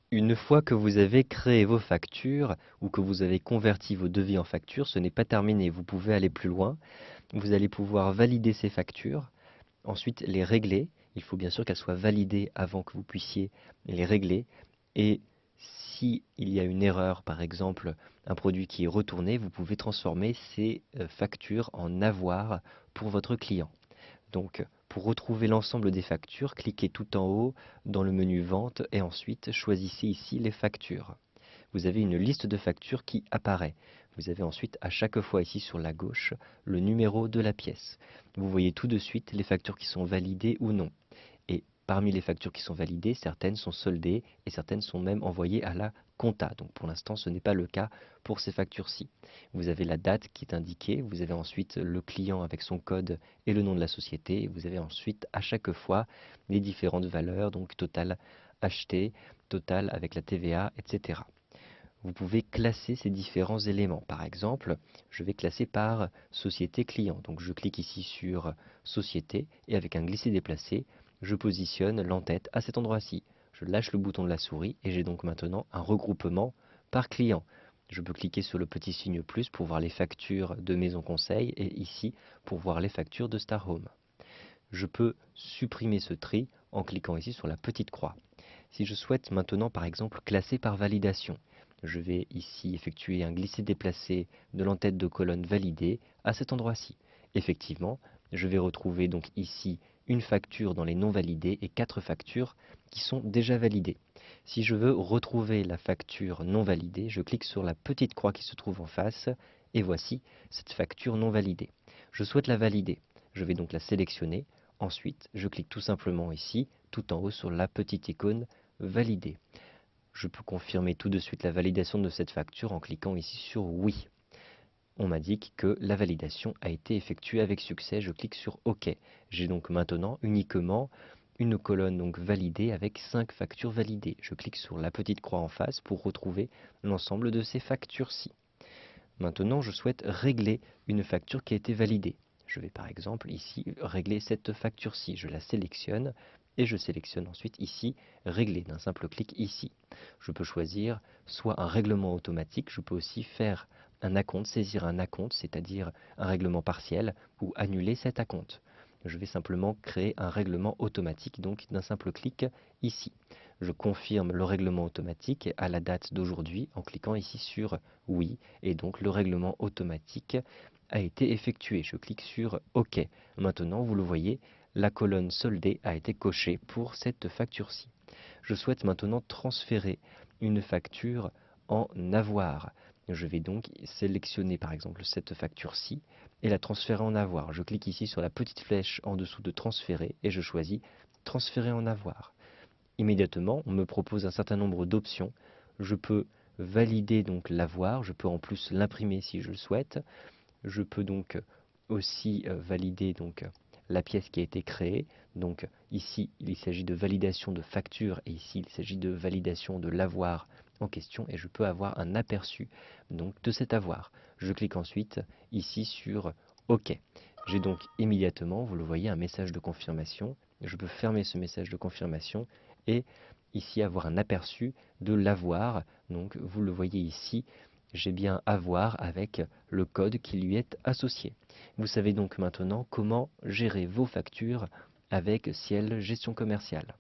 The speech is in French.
Une fois que vous avez créé vos factures ou que vous avez converti vos devis en factures, ce n'est pas terminé. Vous pouvez aller plus loin. Vous allez pouvoir valider ces factures, ensuite les régler. Il faut bien sûr qu'elles soient validées avant que vous puissiez les régler. Et si il y a une erreur, par exemple un produit qui est retourné, vous pouvez transformer ces factures en avoir pour votre client. Donc, pour retrouver l'ensemble des factures, cliquez tout en haut dans le menu Vente et ensuite choisissez ici les factures. Vous avez une liste de factures qui apparaît. Vous avez ensuite à chaque fois ici sur la gauche le numéro de la pièce. Vous voyez tout de suite les factures qui sont validées ou non. Et parmi les factures qui sont validées, certaines sont soldées et certaines sont même envoyées à la compta. Donc pour l'instant, ce n'est pas le cas pour ces factures-ci. Vous avez la date qui est indiquée, vous avez ensuite le client avec son code et le nom de la société, et vous avez ensuite à chaque fois les différentes valeurs, donc total acheté, total avec la TVA, etc. Vous pouvez classer ces différents éléments. Par exemple, je vais classer par société client. Donc je clique ici sur société et avec un glisser-déplacer, je positionne l'entête à cet endroit-ci. Je lâche le bouton de la souris et j'ai donc maintenant un regroupement par client. Je peux cliquer sur le petit signe plus pour voir les factures de Maison Conseil et ici pour voir les factures de Star Home. Je peux supprimer ce tri en cliquant ici sur la petite croix. Si je souhaite maintenant par exemple classer par validation, je vais ici effectuer un glisser-déplacer de l'entête de colonne validée à cet endroit-ci. Effectivement, je vais retrouver donc ici une facture dans les non validés et 4 factures qui sont déjà validées. Si je veux retrouver la facture non validée, je clique sur la petite croix qui se trouve en face et voici cette facture non validée. Je souhaite la valider. Je vais donc la sélectionner. Ensuite, je clique tout simplement ici, tout en haut sur la petite icône valider. Je peux confirmer tout de suite la validation de cette facture en cliquant ici sur oui. On m'indique que la validation a été effectuée avec succès. Je clique sur OK. J'ai donc maintenant uniquement une colonne donc validée avec 5 factures validées. Je clique sur la petite croix en face pour retrouver l'ensemble de ces factures-ci. Maintenant, je souhaite régler une facture qui a été validée. Je vais par exemple ici régler cette facture-ci. Je la sélectionne et je sélectionne ensuite ici régler d'un simple clic ici. Je peux choisir soit un règlement automatique, je peux aussi faire un acompte, saisir un acompte, c'est-à-dire un règlement partiel ou annuler cet acompte. Je vais simplement créer un règlement automatique donc d'un simple clic ici. Je confirme le règlement automatique à la date d'aujourd'hui en cliquant ici sur oui et donc le règlement automatique a été effectué. Je clique sur OK. Maintenant, vous le voyez, la colonne soldée a été cochée pour cette facture-ci. Je souhaite maintenant transférer une facture en avoir. Je vais donc sélectionner par exemple cette facture-ci et la transférer en avoir. Je clique ici sur la petite flèche en dessous de transférer et je choisis transférer en avoir. Immédiatement, on me propose un certain nombre d'options. Je peux valider donc l'avoir, je peux en plus l'imprimer si je le souhaite. Je peux donc aussi valider donc la pièce qui a été créée. Donc ici, il s'agit de validation de facture et ici, il s'agit de validation de l'avoir en question et je peux avoir un aperçu donc de cet avoir. Je clique ensuite ici sur OK. J'ai donc immédiatement, vous le voyez, un message de confirmation. Je peux fermer ce message de confirmation et ici avoir un aperçu de l'avoir. Donc vous le voyez ici, j'ai bien avoir avec le code qui lui est associé. Vous savez donc maintenant comment gérer vos factures avec Ciel Gestion Commerciale.